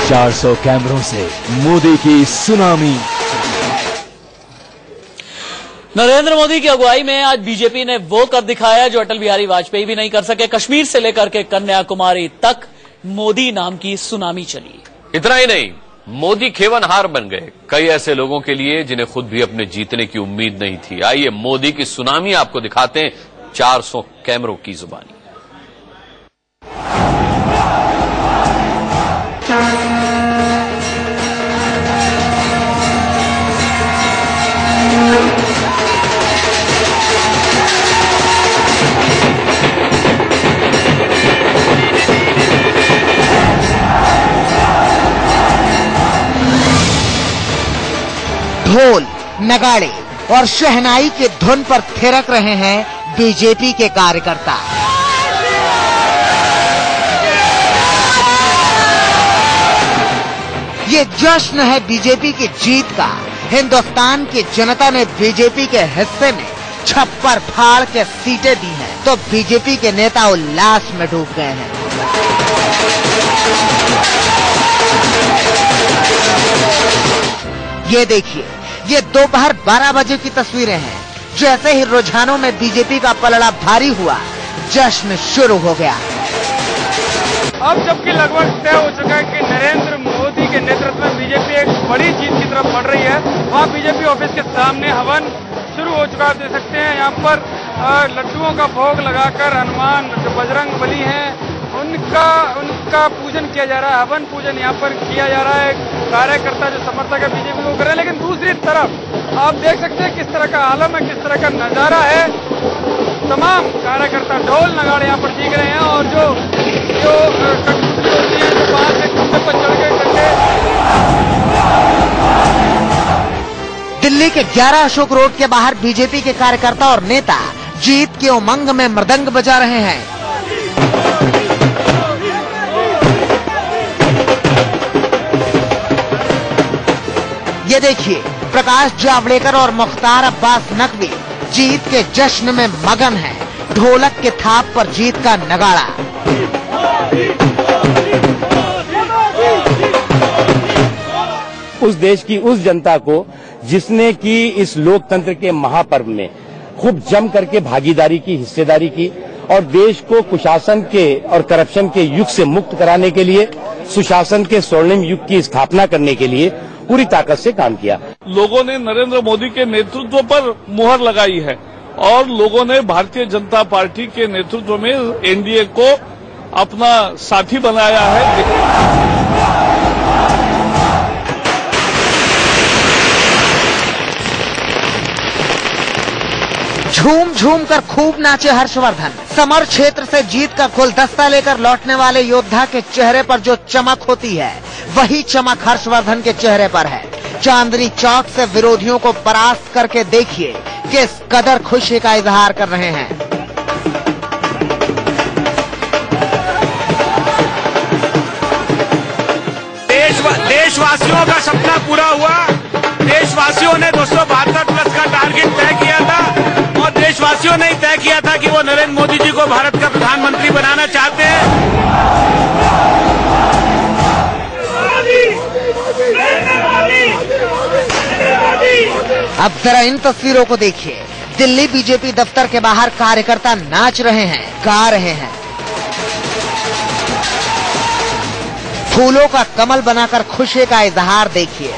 ₹400 कैमरों से मोदी की सुनामी। नरेंद्र मोदी की अगुवाई में आज बीजेपी ने वो कर दिखाया जो अटल बिहारी वाजपेयी भी नहीं कर सके। कश्मीर से लेकर के कन्याकुमारी तक मोदी नाम की सुनामी चली। इतना ही नहीं, मोदी खेवनहार बन गए कई ऐसे लोगों के लिए जिन्हें खुद भी अपने जीतने की उम्मीद नहीं थी। आइए मोदी की सुनामी आपको दिखाते हैं 400 कैमरों की जुबानी। ढोल, नगाड़े और शहनाई की धुन पर थिरक रहे हैं बीजेपी के कार्यकर्ता। ये जश्न है बीजेपी की जीत का। हिंदुस्तान की जनता ने बीजेपी के हिस्से में छप्पर फाड़ के सीटें दी हैं, तो बीजेपी के नेता उल्लास में डूब गए हैं। ये देखिए, ये दोपहर 12 बजे की तस्वीरें हैं। जैसे ही रुझानों में बीजेपी का पलड़ा भारी हुआ, जश्न शुरू हो गया। अब जबकि लगभग तय हो चुका है कि नरेंद्र मोदी के नेतृत्व में बीजेपी एक बड़ी जीत की तरफ बढ़ रही है, वहाँ बीजेपी ऑफिस के सामने हवन शुरू हो चुका है। देख सकते हैं यहाँ पर लड्डुओं का भोग लगाकर हनुमान जो बजरंग बली हैं उनका पूजन किया जा रहा है। हवन पूजन यहाँ पर किया जा रहा है। कार्यकर्ता जो समर्थक है बीजेपी को कर रहे हैं, लेकिन दूसरी तरफ आप देख सकते हैं किस तरह का आलम है, किस तरह का नजारा है। तमाम कार्यकर्ता ढोल नगाड़े यहाँ पर सीख रहे हैं और जो कठपुतली होती है जो बाहर से खंभे पर चढ़ गए डंडे। दिल्ली के 11 अशोक रोड के बाहर बीजेपी के कार्यकर्ता और नेता जीत के उमंग में मृदंग बजा रहे हैं। ये देखिए, प्रकाश जावड़ेकर और मुख्तार अब्बास नकवी जीत के जश्न में मगन हैं। ढोलक के थाप पर जीत का नगाड़ा। उस देश की उस जनता को जिसने की इस लोकतंत्र के महापर्व में खूब जम करके भागीदारी की, हिस्सेदारी की और देश को कुशासन के और करप्शन के युग से मुक्त कराने के लिए, सुशासन के स्वर्णिम युग की स्थापना करने के लिए पूरी ताकत से काम किया। लोगों ने नरेंद्र मोदी के नेतृत्व पर मुहर लगाई है और लोगों ने भारतीय जनता पार्टी के नेतृत्व में एनडीए को अपना साथी बनाया है। झूम झूम कर खूब नाचे हर्षवर्धन। समर क्षेत्र से जीत का गुलदस्ता लेकर लौटने वाले योद्धा के चेहरे पर जो चमक होती है, वही चमक हर्षवर्धन के चेहरे पर है। चांदनी चौक से विरोधियों को परास्त करके देखिए किस कदर खुशी का इजहार कर रहे हैं। देशवासियों का सपना पूरा हुआ। देशवासियों ने 272 प्लस का टारगेट तय किया था और देशवासियों ने तय किया था कि वो नरेंद्र मोदी जी को भारत का प्रधानमंत्री बनाना चाहते हैं। अब जरा इन तस्वीरों को देखिए। दिल्ली बीजेपी दफ्तर के बाहर कार्यकर्ता नाच रहे हैं, गा रहे हैं। फूलों का कमल बनाकर खुशी का इजहार देखिए।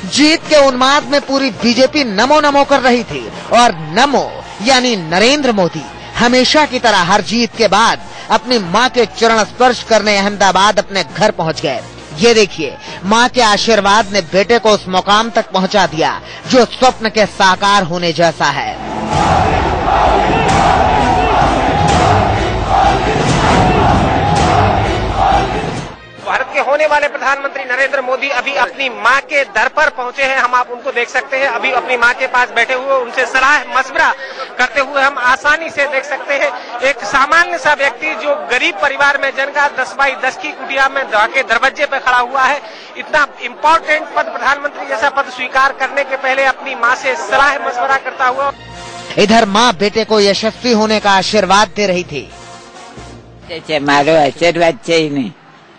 जीत के उन्माद में पूरी बीजेपी नमो नमो कर रही थी और नमो यानी नरेंद्र मोदी हमेशा की तरह हर जीत के बाद अपनी मां के चरण स्पर्श करने अहमदाबाद अपने घर पहुंच गए। ये देखिए, मां के आशीर्वाद ने बेटे को उस मुकाम तक पहुंचा दिया जो स्वप्न के साकार होने जैसा है। भारत के होने वाले प्रधानमंत्री नरेंद्र मोदी अभी अपनी मां के दर पर पहुंचे हैं। हम आप उनको देख सकते हैं, अभी अपनी मां के पास बैठे हुए उनसे सलाह मशवरा करते हुए हम आसानी से देख सकते हैं। एक सामान्य सा व्यक्ति जो गरीब परिवार में जन्मा 10x10 की कुटिया में के दरवाजे पे खड़ा हुआ है, इतना इम्पोर्टेंट पद, प्रधानमंत्री जैसा पद स्वीकार करने के पहले अपनी मां से सलाह मशवरा करता हुआ। इधर मां बेटे को यशस्वी होने का आशीर्वाद दे रही थी। मारो आशीर्वाद चाहिए,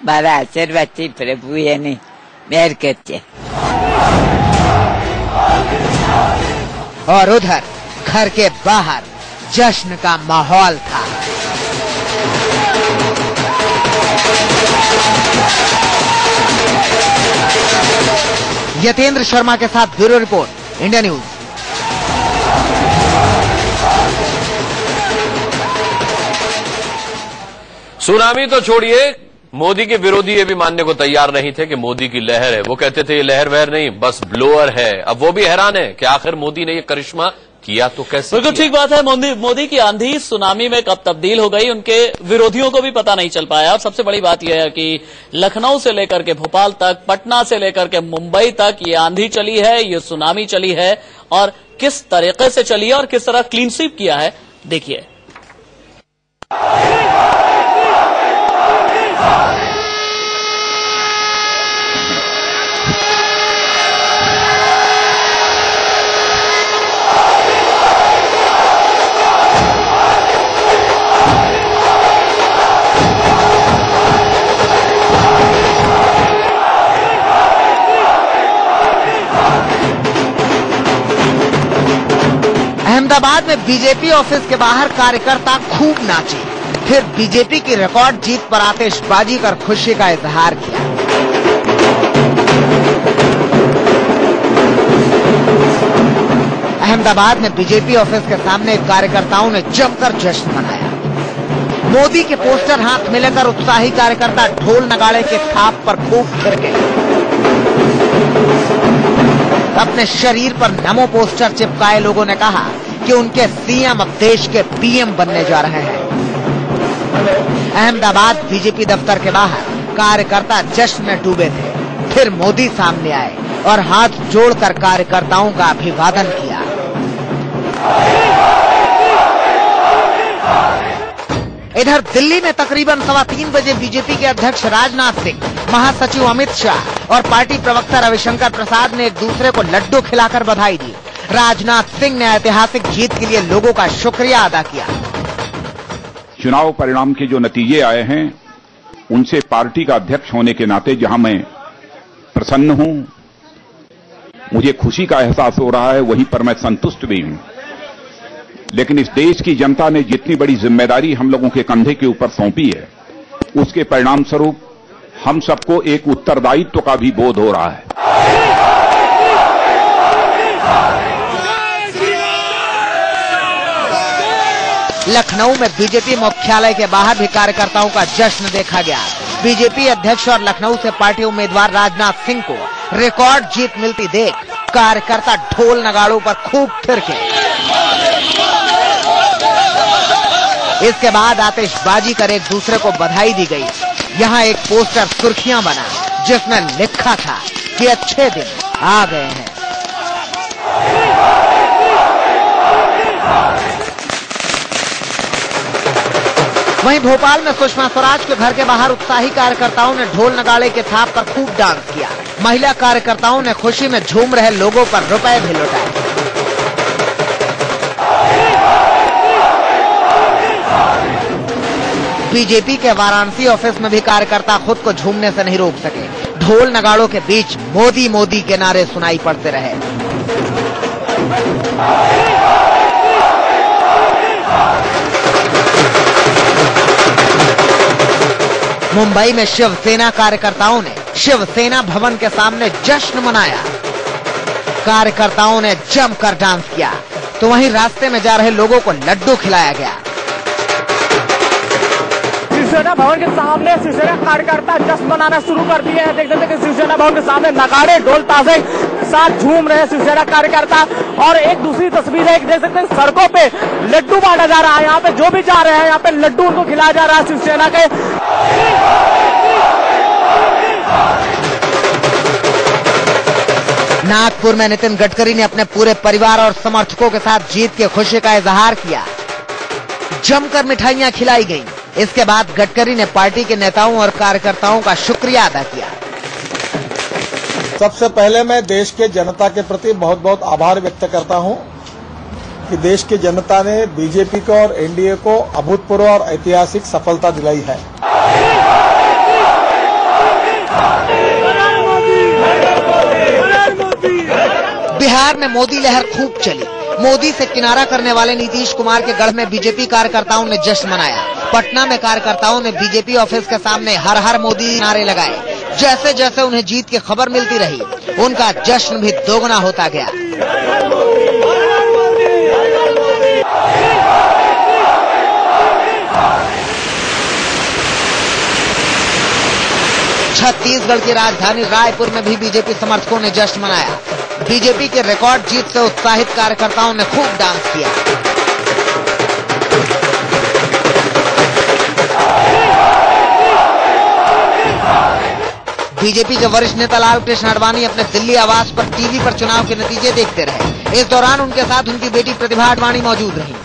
मारा आशीर्वाद चाहिए, प्रभु यानी मेहर करते। और उधर घर के बाहर जश्न का माहौल था। यतेंद्र शर्मा के साथ bureau report, India news. Tsunami तो छोड़िए, मोदी के विरोधी ये भी मानने को तैयार नहीं थे कि मोदी की लहर है। वो कहते थे ये लहर वहर नहीं, बस ब्लोअर है। अब वो भी हैरान है कि आखिर मोदी ने ये करिश्मा किया तो कैसे। बिल्कुल ठीक बात है। मोदी की आंधी सुनामी में कब तब्दील हो गई, उनके विरोधियों को भी पता नहीं चल पाया। और सबसे बड़ी बात यह है कि लखनऊ से लेकर के भोपाल तक, पटना से लेकर के मुंबई तक ये आंधी चली है, ये सुनामी चली है, और किस तरीके से चली है और किस तरह क्लीन स्वीप किया है, देखिए। अहमदाबाद में बीजेपी ऑफिस के बाहर कार्यकर्ता खूब नाचे, फिर बीजेपी की रिकॉर्ड जीत पर आतिशबाजी कर खुशी का इजहार किया। अहमदाबाद में बीजेपी ऑफिस के सामने कार्यकर्ताओं ने जमकर जश्न मनाया। मोदी के पोस्टर हाथ में लेकर उत्साही कार्यकर्ता ढोल नगाड़े के थाप पर खूब थिरके। अपने शरीर पर नमो पोस्टर चिपकाए लोगों ने कहा कि उनके सीएम अब देश के पीएम बनने जा रहे हैं। अहमदाबाद बीजेपी दफ्तर के बाहर कार्यकर्ता जश्न में डूबे थे। फिर मोदी सामने आए और हाथ जोड़कर कार्यकर्ताओं का अभिवादन किया। इधर दिल्ली में तकरीबन 3:15 बजे बीजेपी के अध्यक्ष राजनाथ सिंह, महासचिव अमित शाह और पार्टी प्रवक्ता रविशंकर प्रसाद ने एक दूसरे को लड्डू खिलाकर बधाई दी। राजनाथ सिंह ने ऐतिहासिक जीत के लिए लोगों का शुक्रिया अदा किया। चुनाव परिणाम के जो नतीजे आए हैं, उनसे पार्टी का अध्यक्ष होने के नाते जहां मैं प्रसन्न हूं, मुझे खुशी का एहसास हो रहा है, वहीं पर मैं संतुष्ट भी हूं। लेकिन इस देश की जनता ने जितनी बड़ी जिम्मेदारी हम लोगों के कंधे के ऊपर सौंपी है, उसके परिणाम स्वरूप हम सबको एक उत्तरदायित्व का भी बोध हो रहा है। लखनऊ में बीजेपी मुख्यालय के बाहर भी कार्यकर्ताओं का जश्न देखा गया। बीजेपी अध्यक्ष और लखनऊ से पार्टी उम्मीदवार राजनाथ सिंह को रिकॉर्ड जीत मिलती देख कार्यकर्ता ढोल नगाड़ों पर खूब थिरके। इसके बाद आतिशबाजी कर एक दूसरे को बधाई दी गई। यहाँ एक पोस्टर सुर्खियां बना जिसमें लिखा था कि अच्छे दिन आ गए हैं। वहीं भोपाल में सुषमा स्वराज के घर के बाहर उत्साही कार्यकर्ताओं ने ढोल नगाड़े के थाप पर खूब डांस किया। महिला कार्यकर्ताओं ने खुशी में झूम रहे लोगों पर रुपए भी लुटाए। बीजेपी के वाराणसी ऑफिस में भी कार्यकर्ता खुद को झूमने से नहीं रोक सके। ढोल नगाड़ों के बीच मोदी मोदी के नारे सुनाई पड़ते रहे। मुंबई में शिवसेना कार्यकर्ताओं ने शिवसेना भवन के सामने जश्न मनाया। कार्यकर्ताओं ने जमकर डांस किया, तो वहीं रास्ते में जा रहे लोगों को लड्डू खिलाया गया। शिवसेना भवन के सामने शिवसेना कार्यकर्ता जश्न मनाना शुरू कर दिए हैं। देख सकते हैं कि शिवसेना भवन के सामने नगाड़े ढोल ताशे साथ झूम रहे शिवसेना कार्यकर्ता। और एक दूसरी तस्वीर है, देख सकते हैं सड़कों पे लड्डू बांटा जा रहा है। यहाँ पे जो भी जा रहे हैं, यहाँ पे लड्डू उनको खिलाया जा रहा है शिवसेना के। नागपुर में नितिन गडकरी ने अपने पूरे परिवार और समर्थकों के साथ जीत की खुशी का इजहार किया। जमकर मिठाइयां खिलाई गईं। इसके बाद गडकरी ने पार्टी के नेताओं और कार्यकर्ताओं का शुक्रिया अदा किया। सबसे पहले मैं देश के जनता के प्रति बहुत बहुत आभार व्यक्त करता हूं कि देश की जनता ने बीजेपी को और एनडीए को अभूतपूर्व और ऐतिहासिक सफलता दिलाई है। बिहार में मोदी लहर खूब चली। मोदी से किनारा करने वाले नीतीश कुमार के गढ़ में बीजेपी कार्यकर्ताओं ने जश्न मनाया। पटना में कार्यकर्ताओं ने बीजेपी ऑफिस के सामने हर हर मोदी नारे लगाए। जैसे जैसे उन्हें जीत की खबर मिलती रही, उनका जश्न भी दोगुना होता गया। छत्तीसगढ़ की राजधानी रायपुर में भी बीजेपी समर्थकों ने जश्न मनाया। बीजेपी के रिकॉर्ड जीत से उत्साहित कार्यकर्ताओं ने खूब डांस किया। बीजेपी के वरिष्ठ नेता लालकृष्ण आडवाणी अपने दिल्ली आवास पर टीवी पर चुनाव के नतीजे देखते रहे। इस दौरान उनके साथ उनकी बेटी प्रतिभा आडवाणी मौजूद रही।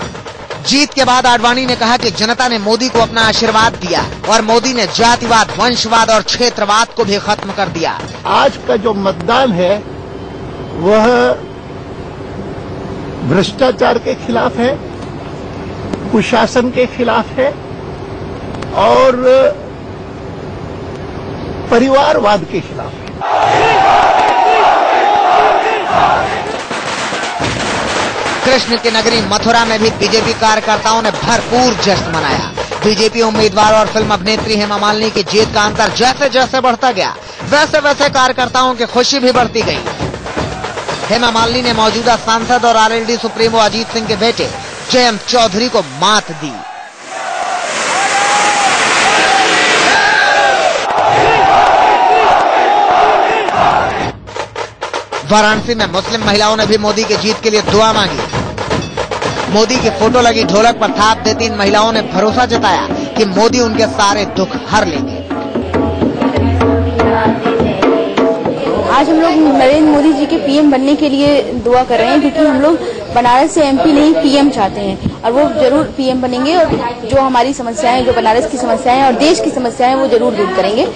जीत के बाद आडवाणी ने कहा कि जनता ने मोदी को अपना आशीर्वाद दिया और मोदी ने जातिवाद, वंशवाद और क्षेत्रवाद को भी खत्म कर दिया। आज का जो मतदान है वह भ्रष्टाचार के खिलाफ है, कुशासन के खिलाफ है और परिवारवाद के खिलाफ है। कृष्ण की नगरी मथुरा में भी बीजेपी कार्यकर्ताओं ने भरपूर जश्न मनाया। बीजेपी उम्मीदवार और फिल्म अभिनेत्री हेमा मालिनी की जीत का अंतर जैसे जैसे बढ़ता गया, वैसे वैसे कार्यकर्ताओं की खुशी भी बढ़ती गई। हेमा मालिनी ने मौजूदा सांसद और आरएलडी सुप्रीमो अजीत सिंह के बेटे जयंत चौधरी को मात दी। वाराणसी में मुस्लिम महिलाओं ने भी मोदी की जीत के लिए दुआ मांगी। मोदी की फोटो लगी ढोलक पर थाप देती इन महिलाओं ने भरोसा जताया कि मोदी उनके सारे दुख हर लेंगे। आज हम लोग नरेंद्र मोदी जी के पीएम बनने के लिए दुआ कर रहे हैं, क्योंकि हम लोग बनारस से एमपी नहीं पीएम चाहते हैं और वो जरूर पीएम बनेंगे और जो हमारी समस्याएं, जो बनारस की समस्याएं और देश की समस्याएं, वो जरूर दूर करेंगे।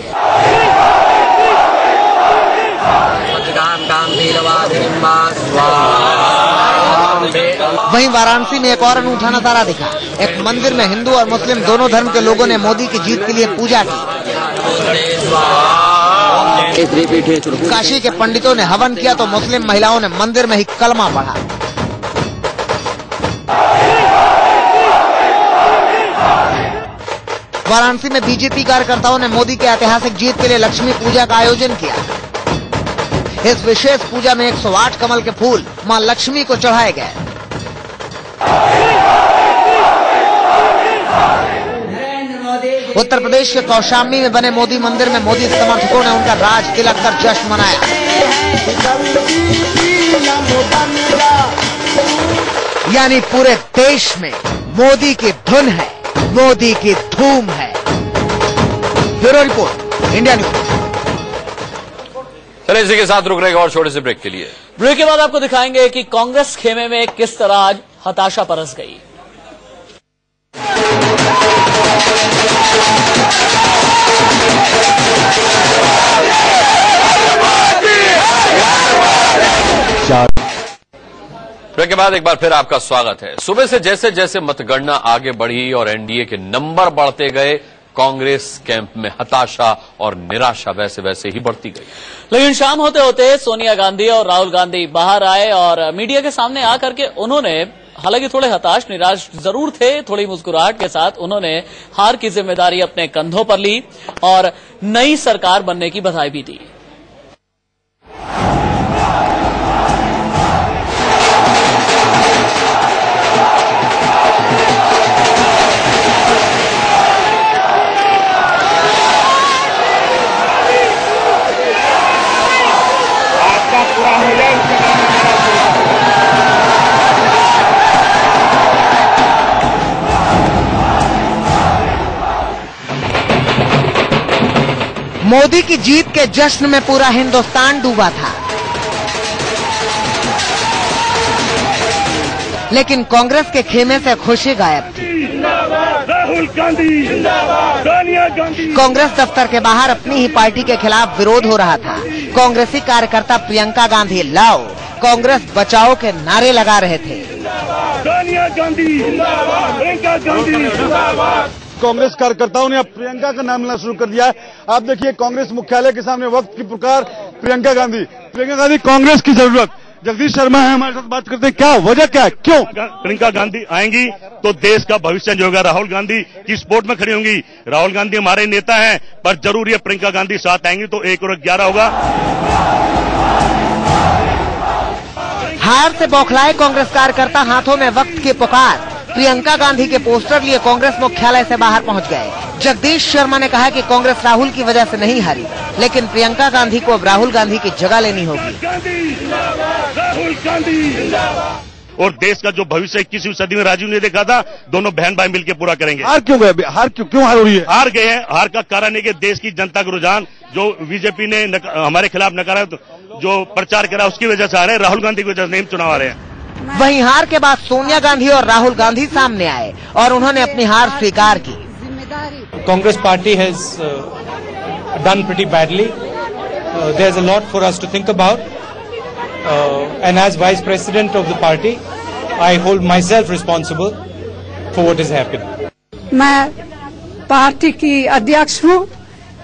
वहीं वाराणसी में एक और अनूठा नजारा दिखा। एक मंदिर में हिंदू और मुस्लिम दोनों धर्म के लोगों ने मोदी की जीत के लिए पूजा की। काशी के पंडितों ने हवन किया तो मुस्लिम महिलाओं ने मंदिर में ही कलमा पढ़ा। वाराणसी में बीजेपी कार्यकर्ताओं ने मोदी के ऐतिहासिक जीत के लिए लक्ष्मी पूजा का आयोजन किया। इस विशेष पूजा में 108 कमल के फूल मां लक्ष्मी को चढ़ाए गए। उत्तर प्रदेश के कौशाम्बी में बने मोदी मंदिर में मोदी समर्थकों ने उनका राज तिलक कर जश्न मनाया। यानी पूरे देश में मोदी की धुन है, मोदी की धूम है। Bureau report, India news. चलिए इसी के साथ रुक रहेगा और छोटे से ब्रेक के लिए। ब्रेक के बाद आपको दिखाएंगे कि कांग्रेस खेमे में किस तरह आज हताशा परस गई। ब्रेक के बाद एक बार फिर आपका स्वागत है। सुबह से जैसे जैसे मतगणना आगे बढ़ी और एनडीए के नंबर बढ़ते गए, कांग्रेस कैंप में हताशा और निराशा वैसे वैसे ही बढ़ती गई। लेकिन शाम होते होते सोनिया गांधी और राहुल गांधी बाहर आए और मीडिया के सामने आकर के उन्होंने, हालांकि थोड़े हताश निराश जरूर थे, थोड़ी मुस्कुराहट के साथ उन्होंने हार की जिम्मेदारी अपने कंधों पर ली और नई सरकार बनने की बधाई भी दी। मोदी की जीत के जश्न में पूरा हिंदुस्तान डूबा था। लेकिन कांग्रेस के खेमे से खुशी गायब थी। राहुल गांधी जिंदाबाद, सोनिया गांधी। कांग्रेस दफ्तर के बाहर अपनी ही पार्टी के खिलाफ विरोध हो रहा था। कांग्रेसी कार्यकर्ता प्रियंका गांधी लाओ, कांग्रेस बचाओ के नारे लगा रहे थे। सोनिया गांधी जिंदाबाद, प्रियंका गांधी जिंदाबाद। कांग्रेस कार्यकर्ताओं ने अब प्रियंका का नाम लेना शुरू कर दिया है। आप देखिए कांग्रेस मुख्यालय के सामने वक्त की पुकार, प्रियंका गांधी। प्रियंका गांधी, कांग्रेस की जरूरत। जगदीश शर्मा है हमारे साथ, बात करते हैं, क्या वजह क्या है, क्यों प्रियंका गांधी आएंगी तो देश का भविष्य जो होगा। राहुल गांधी की सपोर्ट में खड़ी होंगी। राहुल गांधी हमारे नेता हैं, पर जरूर ये प्रियंका गांधी साथ आएंगी तो 1 और 11 होगा। हार से बौखलाए कांग्रेस कार्यकर्ता हाथों में वक्त की पुकार, प्रियंका गांधी के पोस्टर लिए कांग्रेस मुख्यालय से बाहर पहुंच गए। जगदीश शर्मा ने कहा कि कांग्रेस राहुल की वजह से नहीं हारी, लेकिन प्रियंका गांधी को अब राहुल गांधी की जगह लेनी होगी। राहुल गांधी और देश का जो भविष्य 21वीं सदी में राजीव ने देखा था, दोनों बहन भाई मिलकर पूरा करेंगे। हार क्यों गए, हार क्यों हार हो रही है? हार गए हैं। हार का कारण है कि देश की जनता का रुझान जो बीजेपी ने हमारे खिलाफ नकारा जो प्रचार करा, उसकी वजह से आ रहे हैं। राहुल गांधी की वजह से नहीं चुनाव आ रहे हैं। वहीं हार के बाद सोनिया गांधी और राहुल गांधी सामने आए और उन्होंने अपनी हार स्वीकार की। Congress party has done pretty badly. There is a lot for us to think about and as vice president of the party I hold myself responsible for what is happening. मैं पार्टी की अध्यक्ष हूँ,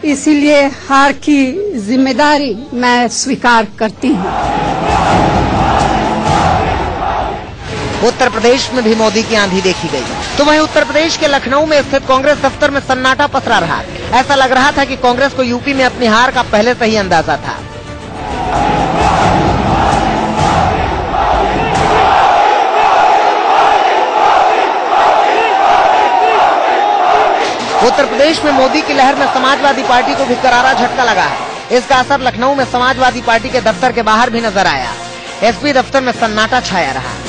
इसीलिए हार की जिम्मेदारी मैं स्वीकार करती हूँ। उत्तर प्रदेश में भी मोदी की आंधी देखी गई, तो वहीं उत्तर प्रदेश के लखनऊ में स्थित कांग्रेस दफ्तर में सन्नाटा पसरा रहा। ऐसा लग रहा था कि कांग्रेस को यूपी में अपनी हार का पहले से ही अंदाजा था। उत्तर प्रदेश में मोदी की लहर में समाजवादी पार्टी को भी करारा झटका लगा है। इसका असर लखनऊ में समाजवादी पार्टी के दफ्तर के बाहर भी नजर आया। एसपी दफ्तर में सन्नाटा छाया रहा।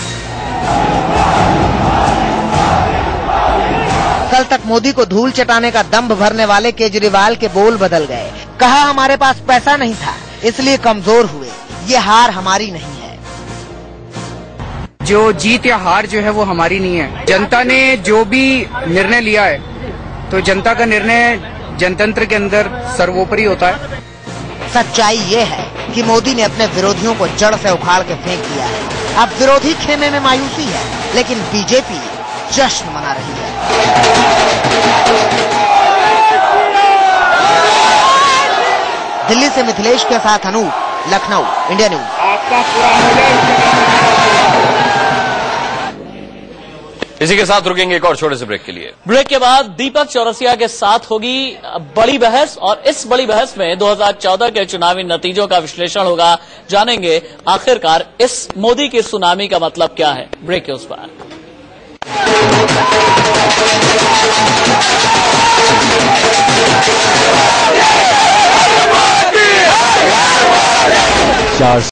कल तक मोदी को धूल चटाने का दंभ भरने वाले केजरीवाल के बोल बदल गए। कहा हमारे पास पैसा नहीं था इसलिए कमजोर हुए, ये हार हमारी नहीं है। जो जीत या हार जो है वो हमारी नहीं है। जनता ने जो भी निर्णय लिया है तो जनता का निर्णय जनतंत्र के अंदर सर्वोपरि होता है। सच्चाई ये है कि मोदी ने अपने विरोधियों को जड़ से उखाड़ के फेंक दिया है। अब विरोधी खेमे में मायूसी है, लेकिन बीजेपी जश्न मना रही है। दिल्ली से मिथिलेश के साथ अनूप, लखनऊ, इंडिया न्यूज। इसी के साथ रुकेंगे एक और छोटे से ब्रेक के लिए। ब्रेक के बाद दीपक चौरसिया के साथ होगी बड़ी बहस, और इस बड़ी बहस में 2014 के चुनावी नतीजों का विश्लेषण होगा। जानेंगे आखिरकार इस मोदी की सुनामी का मतलब क्या है। ब्रेक के उस पार।